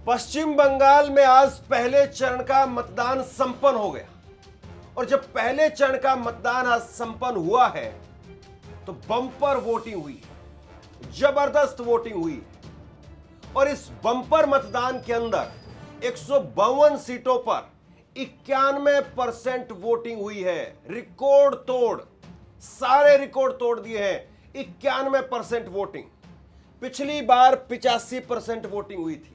पश्चिम बंगाल में आज पहले चरण का मतदान संपन्न हो गया और जब पहले चरण का मतदान आज संपन्न हुआ है तो बम्पर वोटिंग हुई, जबरदस्त वोटिंग हुई और इस बम्पर मतदान के अंदर 152 सीटों पर 91% वोटिंग हुई है। रिकॉर्ड तोड़, सारे रिकॉर्ड तोड़ दिए हैं। 91% वोटिंग, पिछली बार 85% वोटिंग हुई थी।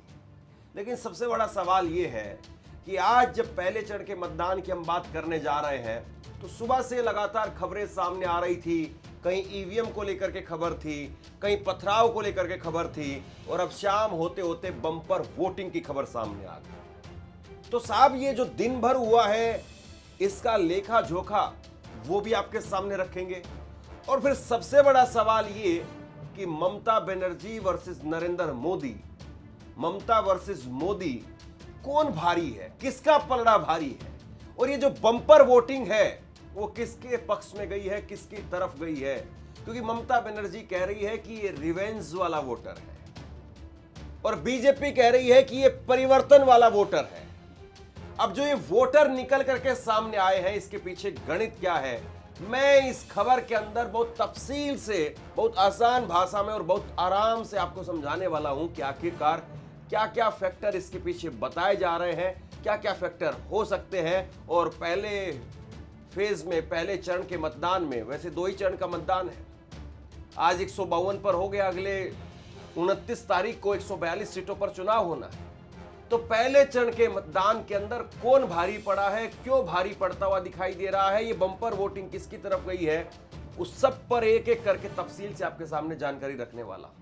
लेकिन सबसे बड़ा सवाल यह है कि आज जब पहले चरण के मतदान की हम बात करने जा रहे हैं तो सुबह से लगातार खबरें सामने आ रही थी। कहीं ईवीएम को लेकर के खबर थी, कहीं पथराव को लेकर के खबर थी और अब शाम होते होते बम्पर वोटिंग की खबर सामने आ गई। तो साहब ये जो दिन भर हुआ है इसका लेखा जोखा वो भी आपके सामने रखेंगे। और फिर सबसे बड़ा सवाल ये कि ममता बनर्जी वर्सेस नरेंद्र मोदी, ममता वर्सेस मोदी कौन भारी है, किसका पलड़ा भारी है और ये जो बम्पर वोटिंग है वो किसके पक्ष में गई है, किसकी तरफ गई है। क्योंकि ममता बनर्जी कह रही है कि ये रिवेंज वाला वोटर है और बीजेपी कह रही है कि ये परिवर्तन वाला वोटर है। अब जो ये वोटर निकल करके सामने आए हैं इसके पीछे गणित क्या है, मैं इस खबर के अंदर बहुत तफसील से, बहुत आसान भाषा में और बहुत आराम से आपको समझाने वाला हूं कि आखिरकार क्या क्या फैक्टर इसके पीछे बताए जा रहे हैं, क्या क्या फैक्टर हो सकते हैं। और पहले फेज में, पहले चरण के मतदान में, वैसे 2 ही चरण का मतदान है, आज 152 पर हो गया, अगले 29 तारीख को 142 सीटों पर चुनाव होना है। तो पहले चरण के मतदान के अंदर कौन भारी पड़ा है, क्यों भारी पड़ता हुआ दिखाई दे रहा है, ये बम्पर वोटिंग किसकी तरफ गई है, उस सब पर एक एक करके तफसील से आपके सामने जानकारी रखने वाला।